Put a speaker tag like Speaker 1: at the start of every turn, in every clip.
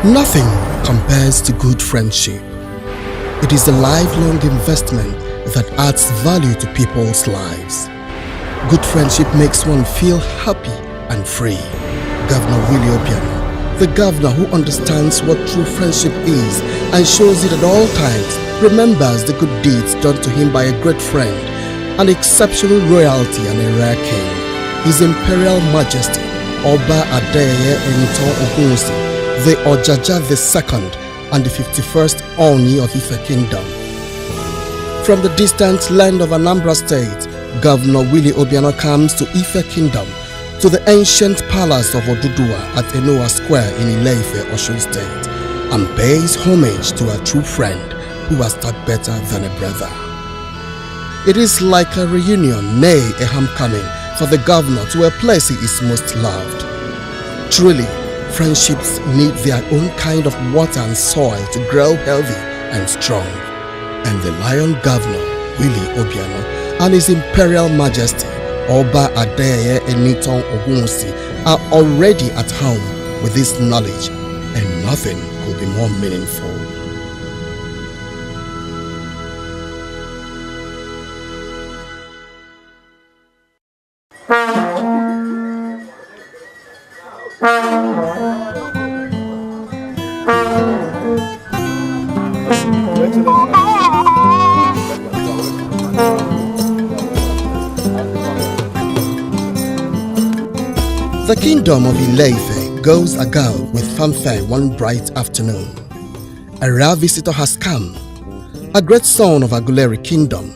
Speaker 1: Nothing compares to good friendship. It is a lifelong investment that adds value to people's lives. Good friendship makes one feel happy and free. Governor Willie Obiano, the governor who understands what true friendship is and shows it at all times, remembers the good deeds done to him by a great friend, an exceptional royalty and a rare king, His Imperial Majesty Oba Adeyeye Enitan Ogunwusi, the Ojaja II and the 51st Ooni of Ife Kingdom. From the distant land of Anambra State, Governor Willie Obiano comes to Ife Kingdom, to the ancient palace of Oduduwa at Enowa Square in Ile-Ife, Osun State, and pays homage to a true friend who has done better than a brother. It is like a reunion, nay, a homecoming for the governor to a place he is most loved. Truly, friendships need their own kind of water and soil to grow healthy and strong. And the Lion Governor, Willie Obiano, and His Imperial Majesty, Oba Adeyeye Enitan Ogunwusi, are already at home with this knowledge, and nothing could be more meaningful. The kingdom of Ile-Ife goes agog with fanfare one bright afternoon. A rare visitor has come, a great son of Aguleri Kingdom,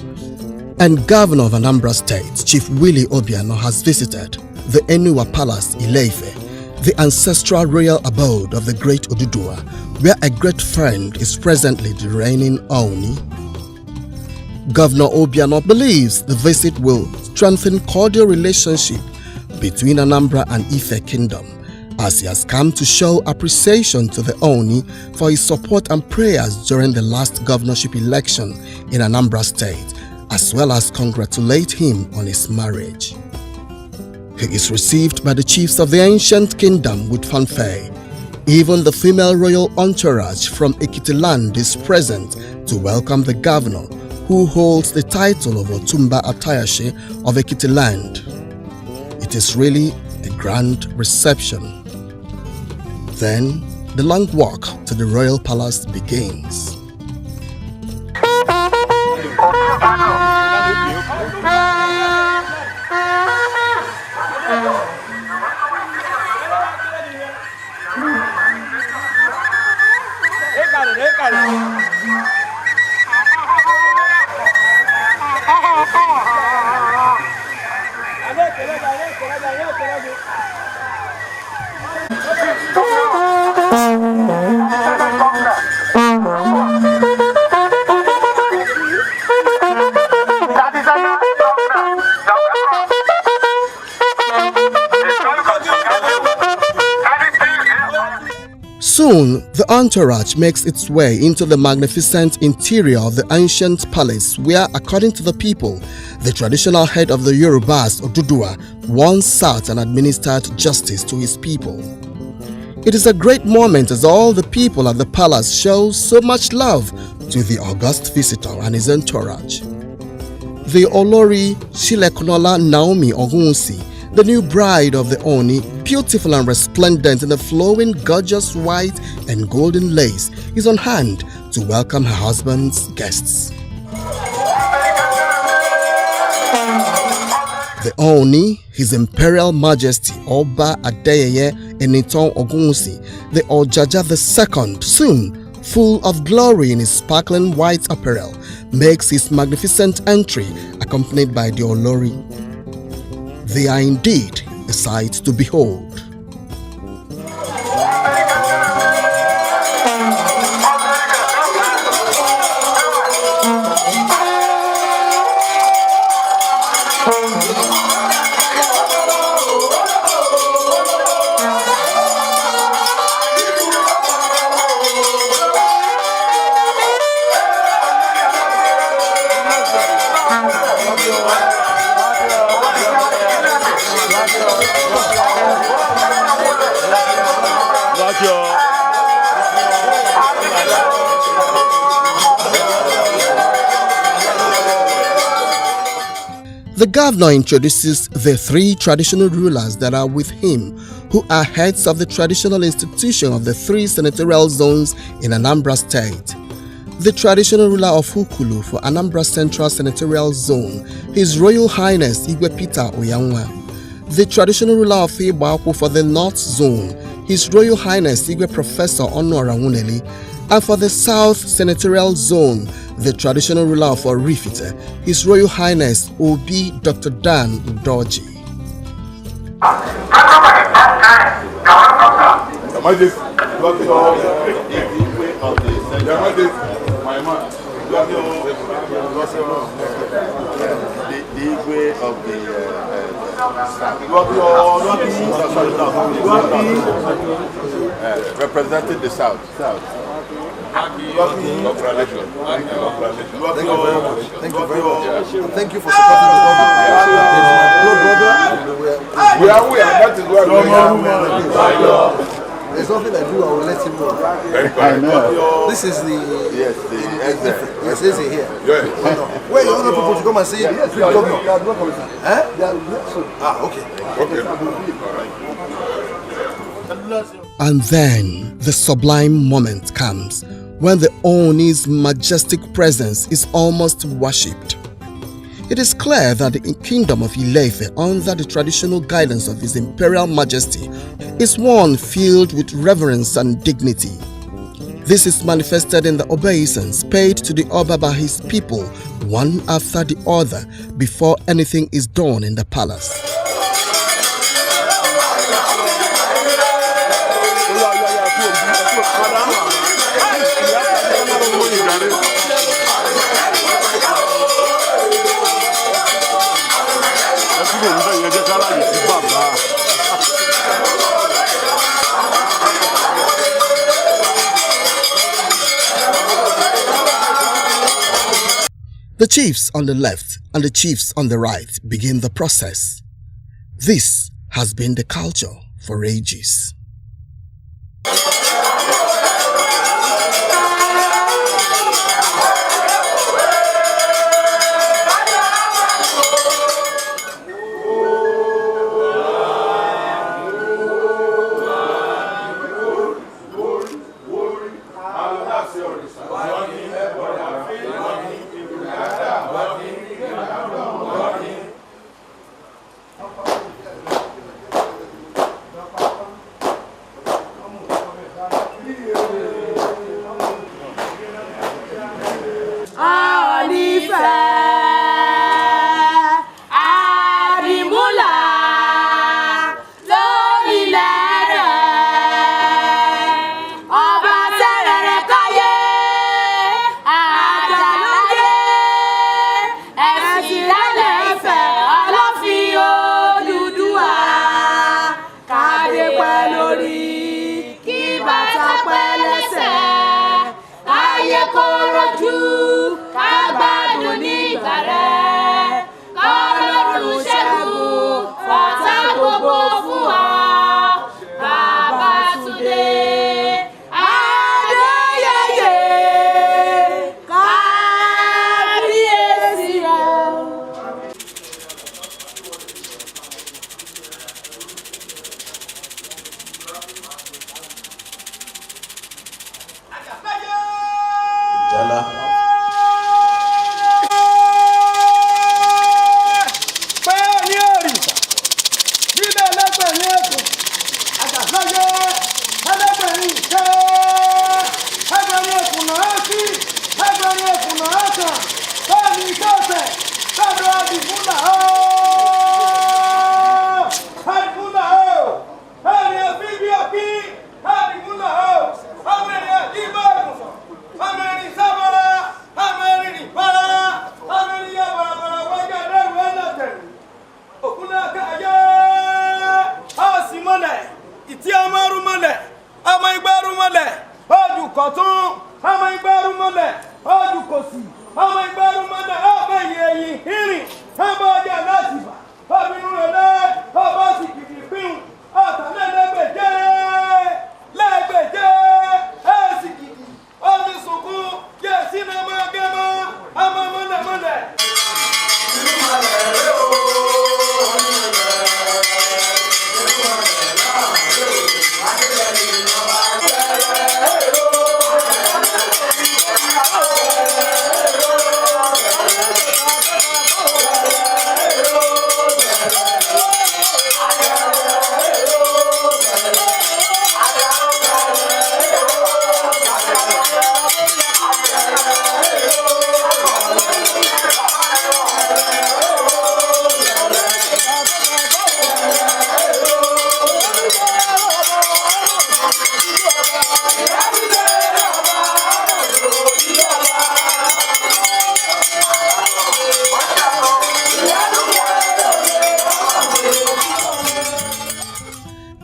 Speaker 1: and Governor of Anambra State, Chief Willie Obiano, has visited the Enowa Palace, Ile-Ife, the ancestral royal abode of the great Oduduwa, where a great friend is presently the reigning Ooni. Governor Obiano believes the visit will strengthen cordial relationship between Anambra and Ife Kingdom, as he has come to show appreciation to the Ooni for his support and prayers during the last governorship election in Anambra State, as well as congratulate him on his marriage. He is received by the chiefs of the ancient kingdom with fanfare. Even the female royal entourage from Ekitiland is present to welcome the governor, who holds the title of Otumba Atayashe of Ekitiland. It is really a grand reception. Then, the long walk to the royal palace begins. Soon, the entourage makes its way into the magnificent interior of the ancient palace where, according to the people, the traditional head of the Yorubas, Oduduwa, once sat and administered justice to his people. It is a great moment as all the people at the palace show so much love to the august visitor and his entourage. The Olori Shilekunola Naomi Ogunwusi, the new bride of the Ooni, beautiful and resplendent in the flowing gorgeous white and golden lace, is on hand to welcome her husband's guests. The Ooni, His Imperial Majesty Oba Adeyeye Enitan Ogunwusi, the Ojaja II, soon full of glory in his sparkling white apparel, makes his magnificent entry accompanied by the Olori. They are indeed a sight to behold. The governor introduces the 3 traditional rulers that are with him, who are heads of the traditional institution of the 3 senatorial zones in Anambra State. The traditional ruler of Ukulu for Anambra Central Senatorial Zone, His Royal Highness Igwe Peter Oyanwa. The traditional ruler of Ibaku for the North Zone, His Royal Highness Igwe Professor Onora Wuneli, and for the South Senatorial Zone, the traditional ruler of Orifite, His Royal Highness Obi Dr. Dan Udoji.
Speaker 2: Representing the South.
Speaker 3: Thank you very much. Thank you for supporting the government.
Speaker 2: We are. That is why
Speaker 3: there's nothing I do, I will let him know.
Speaker 2: Very good.
Speaker 3: This is the
Speaker 2: Yes,
Speaker 3: is it here?
Speaker 2: Yes.
Speaker 3: Where you want people to come and see the governor?
Speaker 2: Okay.
Speaker 1: And then the sublime moment comes when the Ooni's majestic presence is almost worshipped. It is clear that the kingdom of Ile-Ife, under the traditional guidance of His Imperial Majesty, is one filled with reverence and dignity. This is manifested in the obeisance paid to the Oba by his people, one after the other, before anything is done in the palace. The chiefs on the left and the chiefs on the right begin the process. This has been the culture for ages.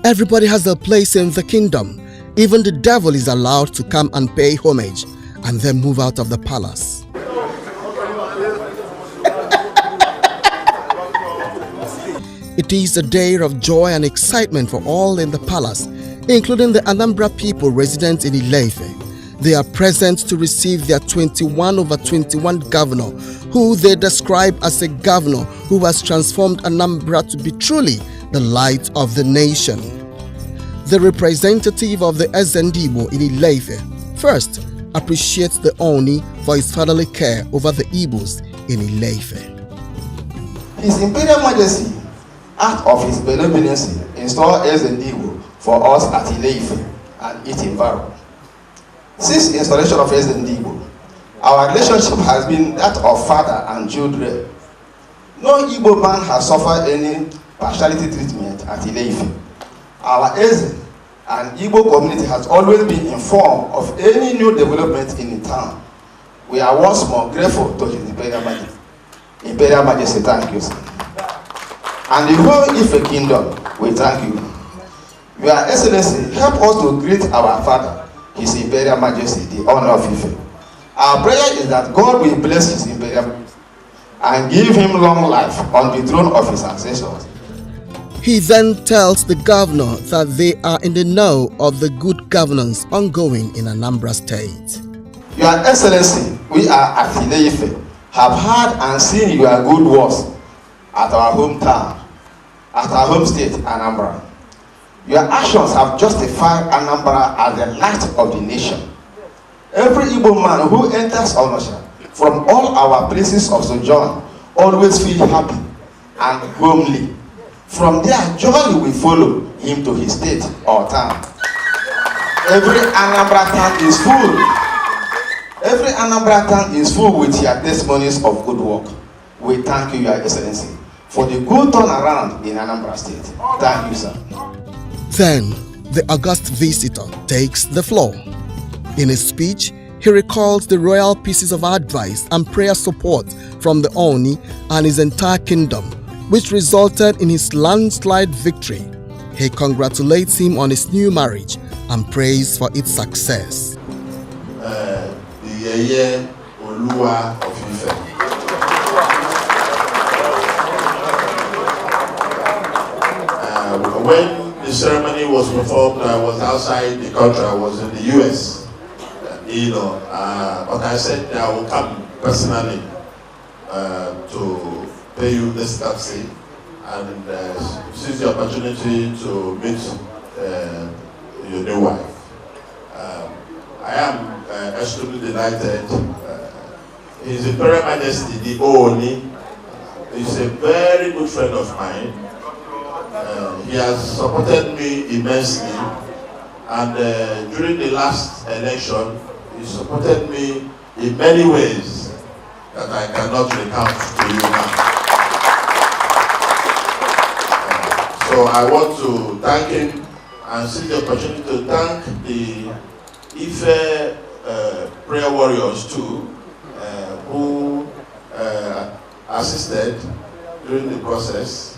Speaker 1: Everybody has a place in the kingdom. Even the devil is allowed to come and pay homage and then move out of the palace. It is a day of joy and excitement for all in the palace, including the Anambra people resident in Ile-Ife. They are present to receive their 21/21 governor, who they describe as a governor who has transformed Anambra to be truly the light of the nation. The representative of the Ezendibo in Ile-Ife first appreciates the Ooni for his fatherly care over the Igbos in Ile-Ife.
Speaker 4: His Imperial Majesty, out of his benevolence, installed Ezendibo for us at Ile-Ife and its environment. Since the installation of Ezendibo, our relationship has been that of father and children. No Igbo man has suffered any partiality treatment at Ile-Ife. Our Ezen and Igbo community has always been informed of any new development in the town. We are once more grateful to His Imperial Majesty. Imperial Majesty, thank you, sir. And the whole Ife Kingdom, we thank you. Your Excellency, help us to greet our father, His Imperial Majesty, the honor of Ife. Our prayer is that God will bless His Imperial Majesty and give him long life on the throne of his ancestors.
Speaker 1: He then tells the governor that they are in the know of the good governance ongoing in Anambra State.
Speaker 4: Your Excellency, we are at Ile-Ife, have heard and seen your good works at our hometown, at our home state, Anambra. Your actions have justified Anambra as the light of the nation. Every Igbo man who enters Onisha from all our places of sojourn always feel happy and homely. From there, joy will follow him to his state or town. Every Anambra town is full. Every Anambra town is full with your testimonies of good work. We thank you, Your Excellency, for the good turnaround in Anambra State. Thank you, sir.
Speaker 1: Then, the august visitor takes the floor. In his speech, he recalls the royal pieces of advice and prayer support from the Ooni and his entire kingdom, which resulted in his landslide victory. He congratulates him on his new marriage and prays for its success.
Speaker 2: The Yeye Olua of Ife. When the ceremony was performed, I was outside the country. I was in the US. But I said I will come personally to pay you this courtesy and seize the opportunity to meet your new wife. I am extremely delighted. His Imperial Majesty, the Ooni, is a very good friend of mine. He has supported me immensely, and during the last election, he supported me in many ways that I cannot recount to you now. So I want to thank him and seize the opportunity to thank the Ife prayer warriors too, who assisted during the process.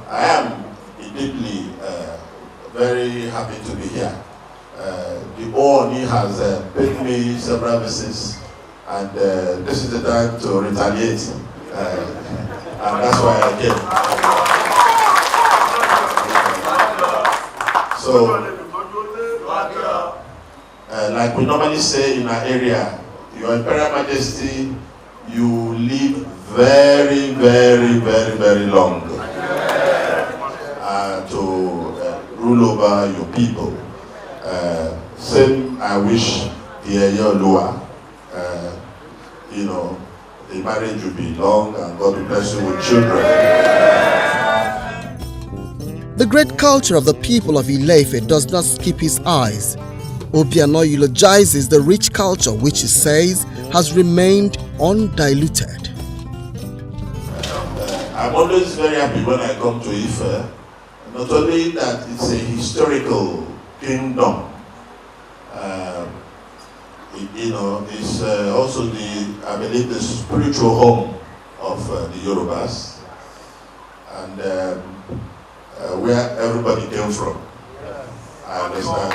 Speaker 2: I am deeply very happy to be here. The Ooni has paid me several visits, and this is the time to retaliate, and that's why I came. So, like we normally say in our area, Your Imperial Majesty, you live very, very, very, very long to rule over your people. Same, I wish the Olua, the marriage will be long and God will bless you with children.
Speaker 1: The great culture of the people of Ile-Ife does not skip his eyes. Obiano eulogizes the rich culture which he says has remained undiluted.
Speaker 2: I'm always very happy when I come to Ife. Not only that it's a historical kingdom, it's also I believe, the spiritual home of the Yorubas. And where everybody came from. I understand.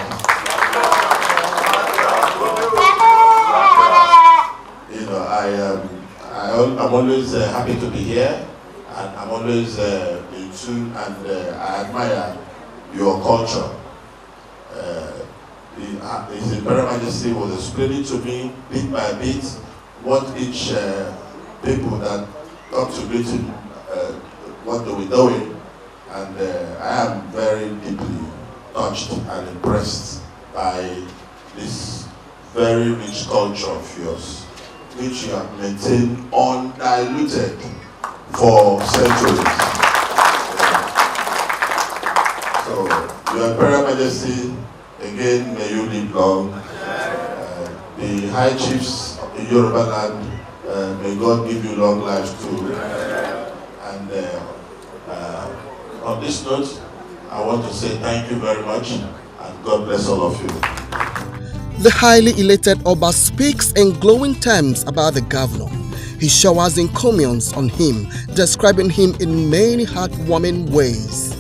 Speaker 2: You know, I'm always happy to be here, and I'm always in tune, and I admire your culture. His Imperial Majesty was explaining to me bit by bit what each people that come to meet him, what they were doing, and I am very deeply touched and impressed by this very rich culture of yours, which you have maintained undiluted for centuries. So, Your Imperial Majesty, again, may you live long. The High Chiefs in Yoruba land, may God give you long lives too. And on this note, I want to say thank you very much, and God bless all of you.
Speaker 1: The highly elated Oba speaks in glowing terms about the governor. He showers encomiums on him, describing him in many heartwarming ways.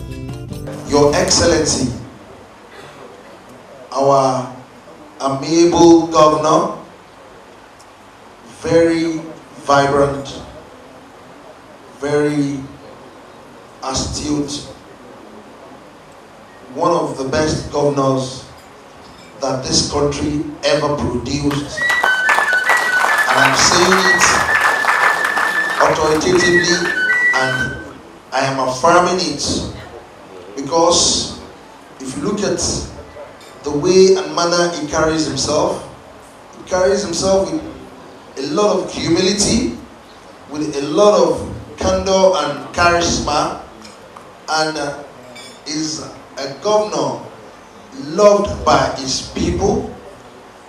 Speaker 5: Your Excellency, our amiable governor, very vibrant, very astute, one of the best governors that this country ever produced. And I'm saying it authoritatively, and I am affirming it, because if you look at the way and manner he carries himself with a lot of humility, with a lot of candor and charisma, and is a governor loved by his people.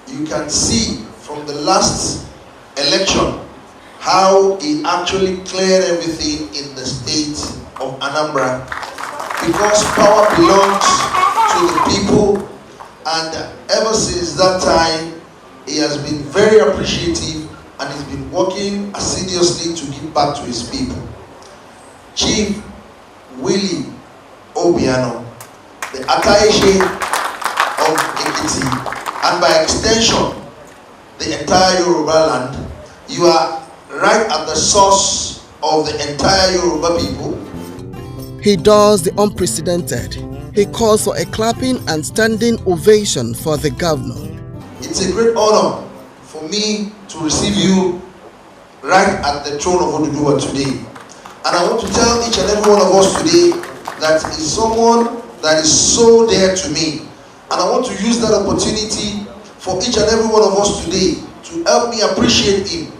Speaker 5: You can see from the last election how he actually cleared everything in the state of Anambra, because power belongs to the people, and ever since that time he has been very appreciative and he's been working assiduously to give back to his people. Chief Willie Obiano, the Ataishe of Ekiti, and by extension the entire Yoruba land, you are right at the source of the entire Yoruba people.
Speaker 1: He does the unprecedented. He calls for a clapping and standing ovation for the governor.
Speaker 5: It's a great honor for me to receive you right at the throne of Oduduwa today. And I want to tell each and every one of us today that is someone that is so dear to me. And I want to use that opportunity for each and every one of us today to help me appreciate him,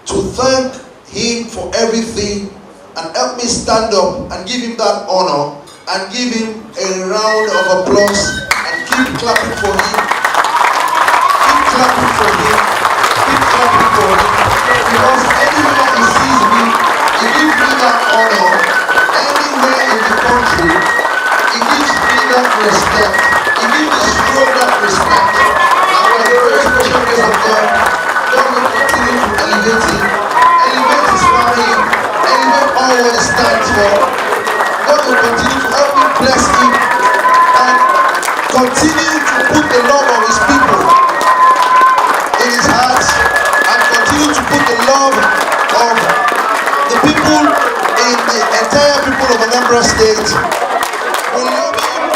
Speaker 5: to thank him for everything, and help me stand up and give him that honor, and give him a round of applause, and keep clapping for him. Keep clapping for him. Keep clapping for him. Because anywhere he sees me, he gives me that honor. Anywhere in the country, he gives me that respect. He gives this road that respect. And by the very special grace of God, God will continue to elevate him, elevate his family, elevate all what he stands for. God will continue to help me bless him and continue to put the love of his people in his heart, and continue to put the love of the people in the entire people of Anambra State. Will love him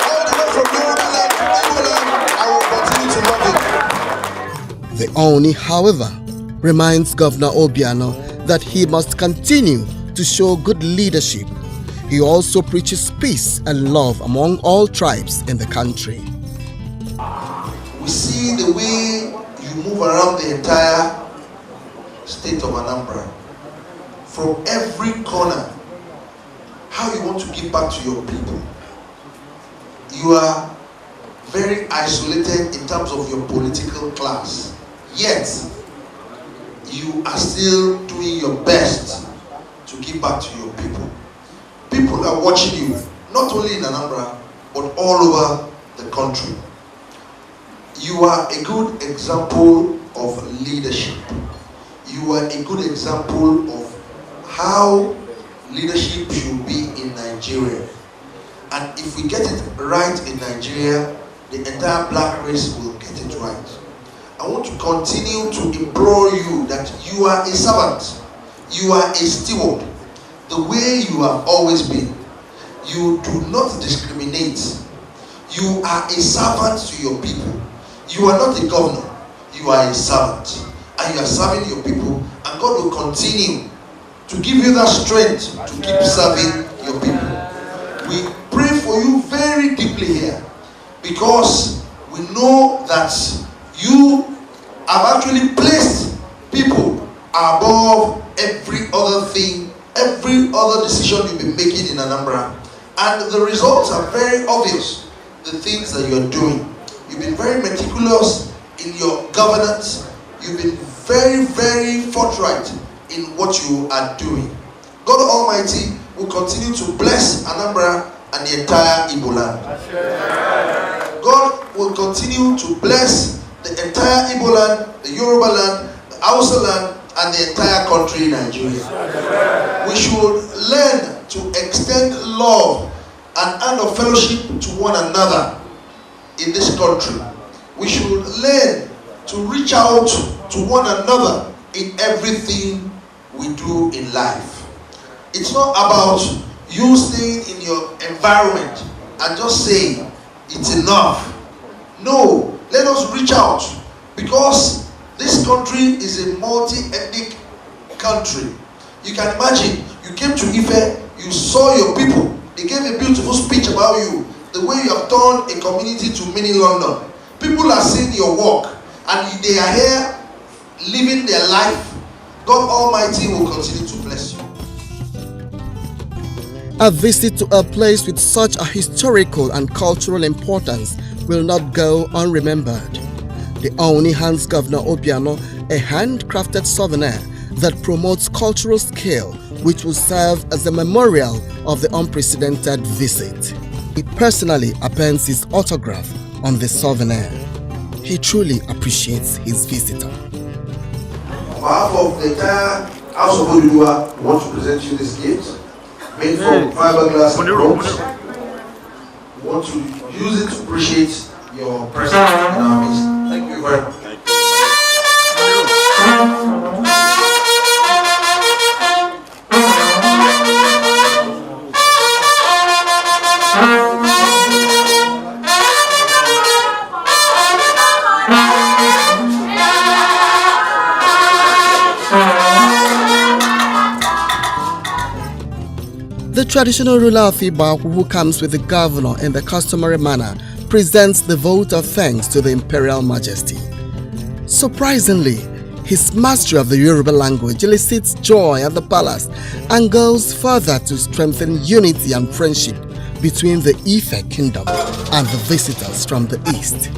Speaker 5: all the way from Yoruba land to Igbo land. I will continue to love him.
Speaker 1: The Ooni, however, reminds Governor Obiano that he must continue to show good leadership. He also preaches peace and love among all tribes in the country.
Speaker 5: We see the way you move around the entire state of Anambra, from every corner, how you want to give back to your people. You are very isolated in terms of your political class, yet you are still doing your best to give back to your people. People are watching you, not only in Anambra, but all over the country. You are a good example of leadership. You are a good example of how leadership should be in in Nigeria. And if we get it right in Nigeria, the entire black race will get it right. I want to continue to implore you that you are a servant, you are a steward, the way you have always been. You do not discriminate. You are a servant to your people. You are not a governor, you are a servant. And you are serving your people, and God will continue to give you that strength to keep serving your people. We pray for you very deeply here, because we know that you have actually placed people above every other thing, every other decision you've been making in Anambra. And the results are very obvious, the things that you're doing. You've been very meticulous in your governance. You've been very, very forthright in what you are doing. God Almighty will continue to bless Anambra and the entire Igbo land. God will continue to bless the entire Igbo land, the Yoruba land, the Hausa land, and the entire country, Nigeria. We should learn to extend love and hand of fellowship to one another in this country. We should learn to reach out to one another in everything we do in life. It's not about you staying in your environment and just saying it's enough. No, let us reach out, because this country is a multi-ethnic country. You can imagine, you came to Ife, you saw your people, they gave a beautiful speech about you, the way you have turned a community to mini London. People are seeing your work, and they are here living their life. God Almighty will continue to bless you.
Speaker 1: A visit to a place with such a historical and cultural importance will not go unremembered. The Ooni hands Governor Obiano a handcrafted souvenir that promotes cultural skill, which will serve as a memorial of the unprecedented visit. He personally appends his autograph on the souvenir. He truly appreciates his visitor.
Speaker 5: On behalf of the entire House of Oduduwa, we want to present you this gift made from fiberglass and ropes. We want to use it to appreciate your presence in our midst. Thank you very much.
Speaker 1: The traditional ruler of Iba, who comes with the governor in the customary manner, presents the vote of thanks to the Imperial Majesty. Surprisingly, his mastery of the Yoruba language elicits joy at the palace and goes further to strengthen unity and friendship between the Ife kingdom and the visitors from the east.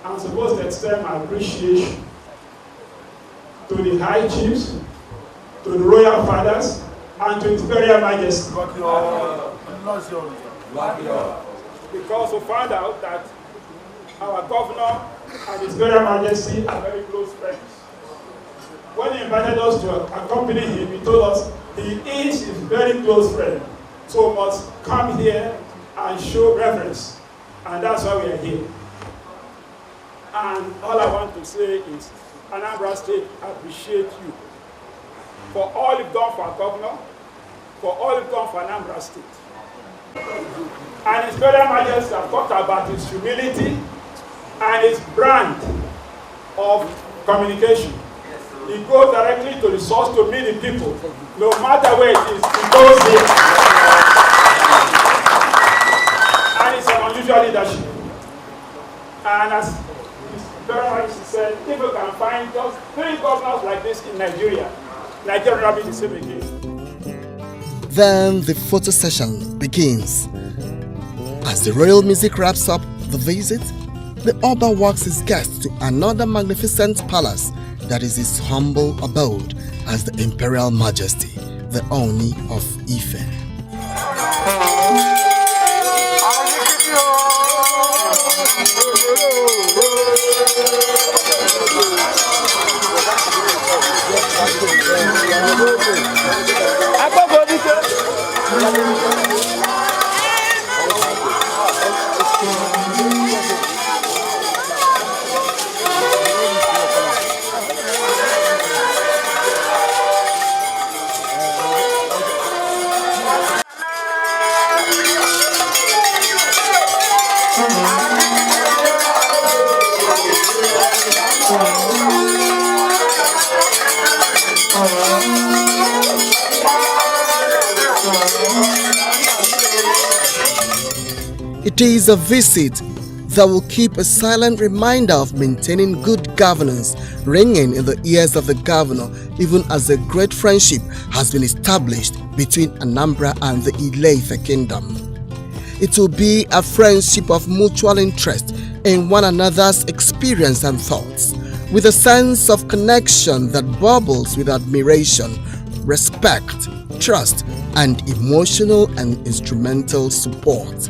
Speaker 6: I'm supposed to extend my appreciation to the High Chiefs, to the Royal Fathers, and to His Imperial Majesty. Because we found out that our governor and His Imperial Majesty are very close friends. When he invited us to accompany him, he told us he is his very close friend. So we must come here and show reverence. And that's why we are here. And all I want to say is, Anambra State appreciate you for all you've done for our governor, for all you've done for Anambra State. And His Imperial Majesty have talked about his humility and his brand of communication. He goes directly to the source to meet the people. No matter where it is, he goes here. And it's an unusual leadership. And as Imperial Majesty said, if we can find just 3 governors like this in Nigeria, Nigeria will be the same again.
Speaker 1: Then the photo session begins. As the royal music wraps up the visit, the Oba walks his guests to another magnificent palace that is his humble abode as the Imperial Majesty, the Ooni of Ife. It is a visit that will keep a silent reminder of maintaining good governance ringing in the ears of the governor, even as a great friendship has been established between Anambra and the Ile-Ife Kingdom. It will be a friendship of mutual interest in one another's experience and thoughts, with a sense of connection that bubbles with admiration, respect, trust, and emotional and instrumental support.